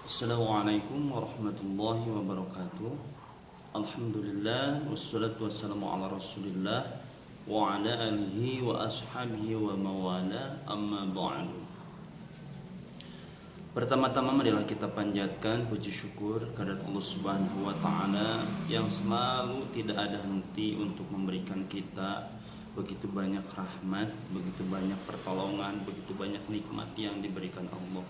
Assalamualaikum warahmatullahi wabarakatuh. Alhamdulillah wassalatu wassalamu ala Rasulillah wa ala alihi wa ashabihi wa mawala amma ba'du. Pertama-tama marilah kita panjatkan puji syukur kehadirat Allah Subhanahu wa taala yang selalu tidak ada henti untuk memberikan kita begitu banyak rahmat, begitu banyak pertolongan, begitu banyak nikmat yang diberikan Allah.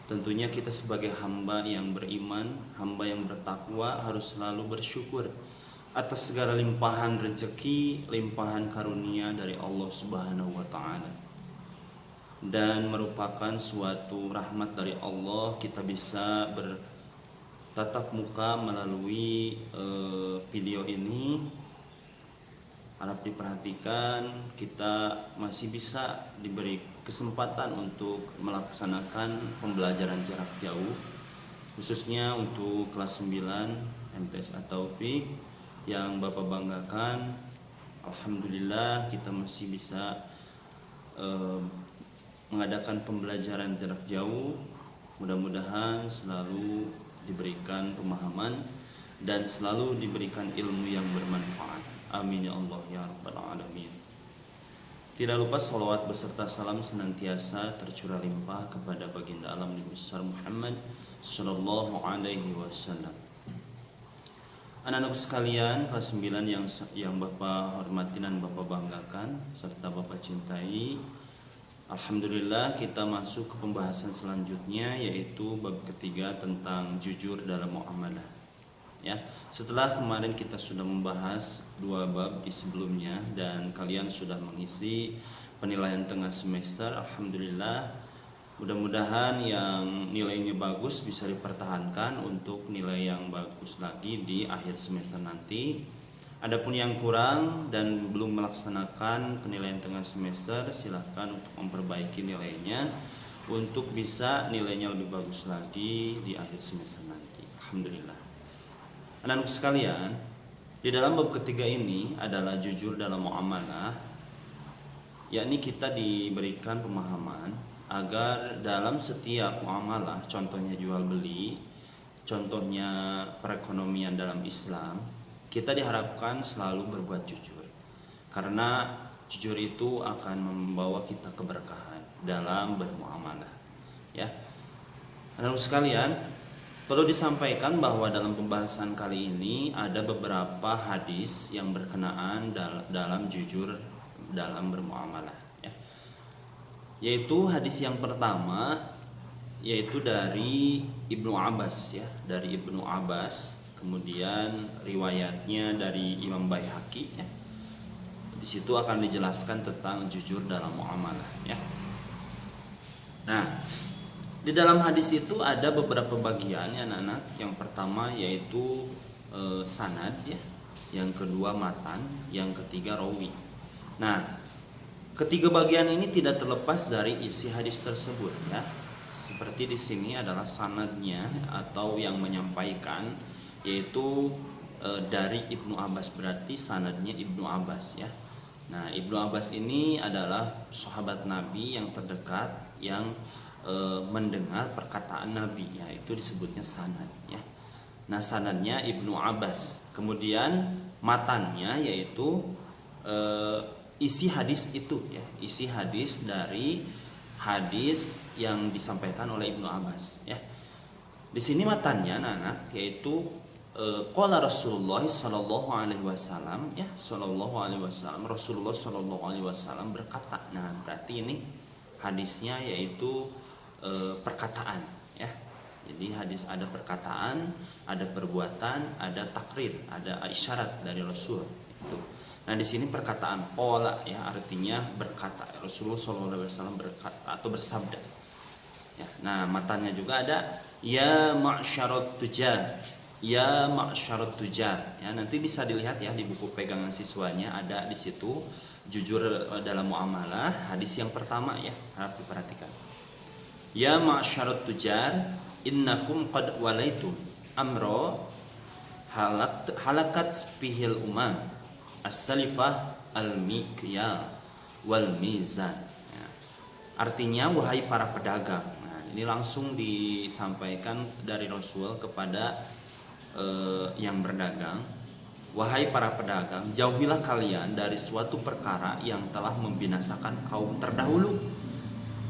Tentunya kita sebagai hamba yang beriman, hamba yang bertakwa harus selalu bersyukur atas segala limpahan rezeki, limpahan karunia dari Allah Subhanahu wa taala. Dan merupakan suatu rahmat dari Allah kita bisa bertatap muka melalui video ini. Harap diperhatikan, kita masih bisa diberi kesempatan untuk melaksanakan pembelajaran jarak jauh, khususnya untuk kelas 9 MTS At-Taufik yang Bapak banggakan. Alhamdulillah kita masih bisa mengadakan pembelajaran jarak jauh. Mudah-mudahan selalu diberikan pemahaman dan selalu diberikan ilmu yang bermanfaat. Amin ya Allah ya Rabbal Alamin. Tidak lupa salawat beserta salam senantiasa tercurah limpah kepada baginda alam Nabi besar Muhammad sallallahu alaihi wasallam. Anak-anak sekalian, kelas 9 yang Bapak hormati dan Bapak banggakan serta Bapak cintai. Alhamdulillah kita masuk ke pembahasan selanjutnya, yaitu bab ketiga tentang jujur dalam muamalah. Ya, setelah kemarin kita sudah membahas 2 bab di sebelumnya dan kalian sudah mengisi penilaian tengah semester. Alhamdulillah, mudah-mudahan yang nilainya bagus bisa dipertahankan untuk nilai yang bagus lagi di akhir semester nanti. Adapun yang kurang dan belum melaksanakan penilaian tengah semester, silahkan untuk memperbaiki nilainya untuk bisa nilainya lebih bagus lagi di akhir semester nanti. Alhamdulillah. Anak-anak sekalian, di dalam bab ketiga ini adalah jujur dalam muamalah, yakni kita diberikan pemahaman agar dalam setiap muamalah, contohnya jual beli, contohnya perekonomian dalam Islam, kita diharapkan selalu berbuat jujur. Karena jujur itu akan membawa kita keberkahan dalam bermuamalah. Ya. Anak-anak sekalian, perlu disampaikan bahwa dalam pembahasan kali ini ada beberapa hadis yang berkenaan dalam jujur dalam bermuamalah, ya. Yaitu hadis yang pertama yaitu dari Ibnu Abbas, ya, dari Ibnu Abbas. Kemudian riwayatnya dari Imam Baihaqi, ya. Di situ akan dijelaskan tentang jujur dalam muamalah, ya. Nah, di dalam hadis itu ada beberapa bagian ya anak-anak. Yang pertama yaitu sanad, ya. Yang kedua matan, yang ketiga rawi. Nah, ketiga bagian ini tidak terlepas dari isi hadis tersebut, ya. Seperti di sini adalah sanadnya atau yang menyampaikan yaitu dari Ibnu Abbas, berarti sanadnya Ibnu Abbas, ya. Nah, Ibnu Abbas ini adalah sahabat Nabi yang terdekat yang mendengar perkataan Nabi, ya, itu disebutnya sanad, ya. Nah, sanadnya Ibnu Abbas. Kemudian matannya yaitu isi hadis itu, ya, isi hadis dari hadis yang disampaikan oleh Ibnu Abbas, ya. Di sini matannya anak yaitu qala Rasulullah sallallahu alaihi wasallam, ya, sallallahu alaihi wasallam, Rasulullah sallallahu alaihi wasallam berkata. Nah, berarti ini hadisnya yaitu perkataan, ya. Jadi hadis ada perkataan, ada perbuatan, ada takrir, ada isyarat dari Rasul itu. Nah, di sini perkataan qala, ya, artinya berkata. Rasulullah SAW berkata atau bersabda. Ya, nah, matanya juga ada ya ma'syarat tujar. Ya ma'syarat tujar. Ya, nanti bisa dilihat, ya, di buku pegangan siswanya ada di situ jujur dalam muamalah, hadis yang pertama, ya, harap diperhatikan. Ya ma'syarat tujar, innakum qad walaitum amro halakat spihil umam as-salifah al-mikyal wal mizan, ya. Artinya wahai para pedagang. Nah, Ini langsung disampaikan dari Rasul kepada yang berdagang. Wahai para pedagang, jauhilah kalian dari suatu perkara yang telah membinasakan kaum terdahulu,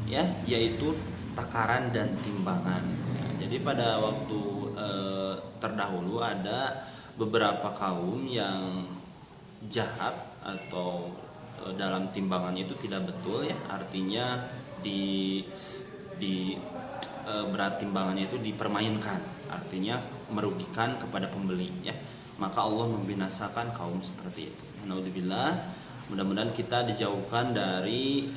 ya, yaitu takaran dan timbangan. Ya, jadi pada waktu terdahulu ada beberapa kaum yang jahat atau dalam timbangannya itu tidak betul, ya, artinya di berat timbangannya itu dipermainkan, artinya merugikan kepada pembeli, ya. Maka Allah membinasakan kaum seperti itu. Naudzubillah. Mudah-mudahan kita dijauhkan dari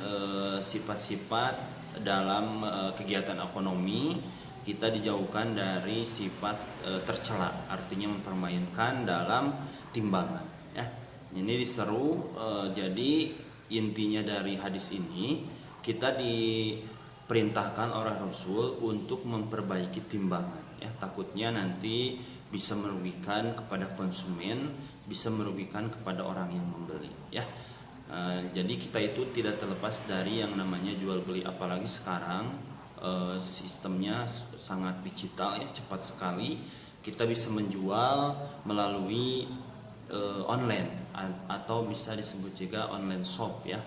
sifat-sifat dalam kegiatan ekonomi. Kita dijauhkan dari sifat tercela, artinya mempermainkan dalam timbangan, ya. Ini diseru. Jadi intinya dari hadis ini, kita diperintahkan oleh Rasul untuk memperbaiki timbangan, ya. Takutnya nanti bisa merugikan kepada konsumen, bisa merugikan kepada orang yang membeli, ya. Jadi kita itu tidak terlepas dari yang namanya jual beli, apalagi sekarang sistemnya sangat digital, ya, cepat sekali. Kita bisa menjual melalui online atau bisa disebut juga online shop, ya.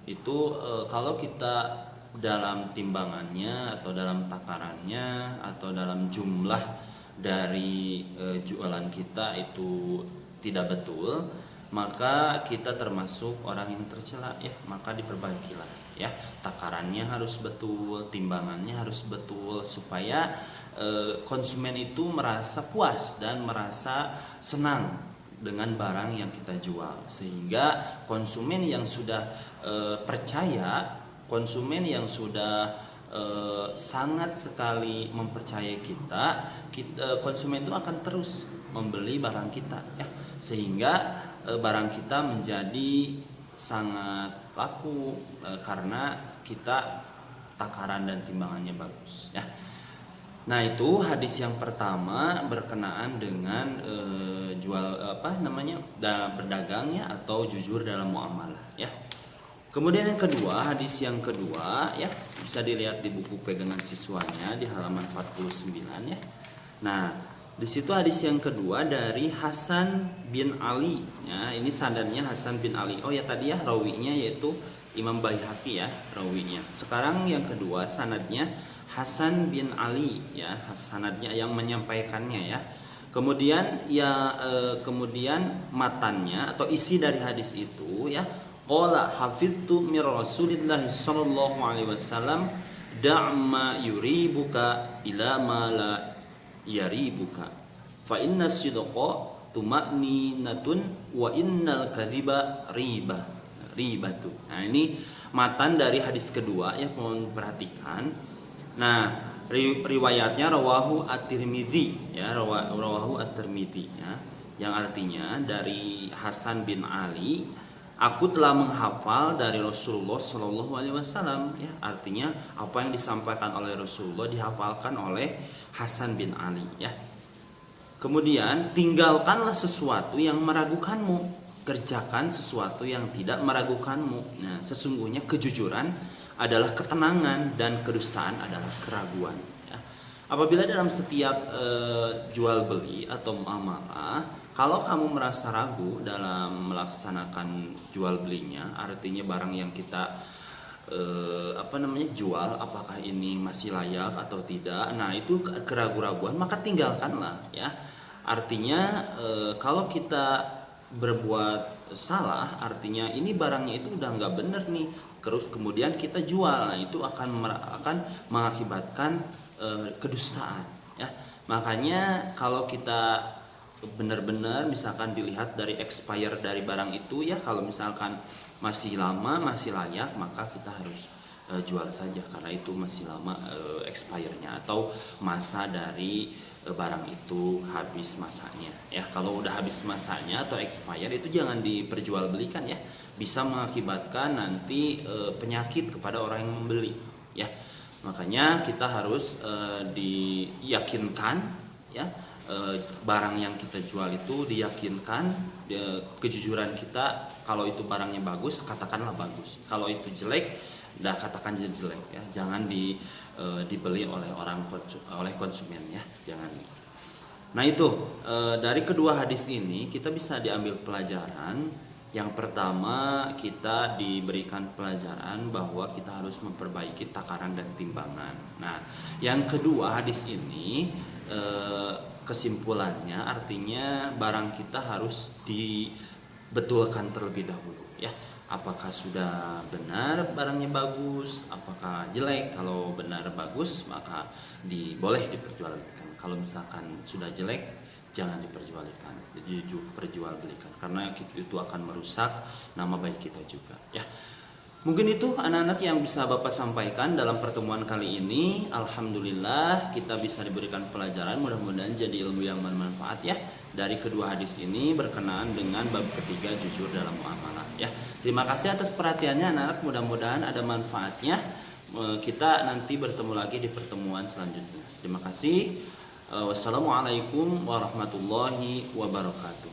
Itu kalau kita dalam timbangannya atau dalam takarannya atau dalam jumlah dari jualan kita itu tidak betul, maka kita termasuk orang yang tercela, ya. Maka diperbaikilah, ya. Takarannya harus betul, timbangannya harus betul, supaya konsumen itu merasa puas dan merasa senang dengan barang yang kita jual, sehingga konsumen yang sudah percaya, konsumen yang sudah sangat sekali mempercayai kita, konsumen itu akan terus membeli barang kita, ya, sehingga barang kita menjadi sangat laku karena kita takaran dan timbangannya bagus, ya. Nah, itu hadis yang pertama berkenaan dengan berdagangnya atau jujur dalam muamalah, ya. Kemudian yang kedua, hadis yang kedua, ya, bisa dilihat di buku pegangan siswanya di halaman 49, ya. Nah, di situ hadis yang kedua dari Hasan bin Ali, ya. Ini sanadnya Hasan bin Ali. Oh ya, tadi ya rawinya yaitu Imam Baihaqi, ya, rawinya. Sekarang yang kedua sanadnya Hasan bin Ali, ya, sanadnya yang menyampaikannya, ya. Kemudian kemudian matannya atau isi dari hadis itu, ya. Qala hafidtu mir Rasulillah sallallahu alaihi wasallam da'ma yuribuka ila ma la yaribuka fa inna sidqa tuma'ninatun wa innal kadhiba ribatu. Nah, ini matan dari hadis kedua, ya, mohon perhatikan. Nah, riwayatnya rawahu at-Tirmidzi, ya, rawahu at-Tirmidzi, ya, yang artinya dari Hasan bin Ali, aku telah menghafal dari Rasulullah Shallallahu Alaihi Wasallam, ya, artinya apa yang disampaikan oleh Rasulullah dihafalkan oleh Hasan bin Ali, ya. Kemudian tinggalkanlah sesuatu yang meragukanmu, kerjakan sesuatu yang tidak meragukanmu. Nah, sesungguhnya kejujuran adalah ketenangan dan kedustaan adalah keraguan, ya. Apabila dalam setiap jual beli atau muamalah, kalau kamu merasa ragu dalam melaksanakan jual belinya, artinya barang yang kita jual, apakah ini masih layak atau tidak, nah itu keraguan-raguan, maka tinggalkanlah, ya. Artinya kalau kita berbuat salah, artinya ini barangnya itu udah nggak bener nih, kemudian kita jual, nah itu akan mengakibatkan kedustaan, ya. Makanya kalau kita benar-benar misalkan dilihat dari expire dari barang itu, ya, kalau misalkan masih lama, masih layak, maka kita harus jual saja karena itu masih lama expire-nya atau masa dari barang itu habis masanya, ya. Kalau udah habis masanya atau expire itu jangan diperjualbelikan, ya, bisa mengakibatkan nanti penyakit kepada orang yang membeli, ya. Makanya kita harus diyakinkan, ya, barang yang kita jual itu diyakinkan, kejujuran kita. Kalau itu barangnya bagus, katakanlah bagus. Kalau itu jelek, Dah katakan jelek ya, jangan dibeli oleh oleh konsumen ya, jangan. Nah itu dari kedua hadis ini kita bisa diambil pelajaran. Yang pertama, kita diberikan pelajaran bahwa kita harus memperbaiki takaran dan timbangan. Nah, yang kedua hadis ini kesimpulannya artinya barang kita harus dibetulkan terlebih dahulu ya. Apakah sudah benar barangnya bagus, apakah jelek. Kalau benar bagus maka boleh diperjualbelikan. Kalau misalkan sudah jelek, jangan diperjualbelikan karena itu akan merusak nama baik kita juga ya. Mungkin itu anak-anak yang bisa Bapak sampaikan dalam pertemuan kali ini. Alhamdulillah kita bisa diberikan pelajaran, mudah-mudahan jadi ilmu yang bermanfaat ya. Dari kedua hadis ini berkenaan dengan bab ketiga jujur dalam muamalah ya. Terima kasih atas perhatiannya anak-anak, mudah-mudahan ada manfaatnya. Kita nanti bertemu lagi di pertemuan selanjutnya. Terima kasih. Wassalamualaikum warahmatullahi wabarakatuh.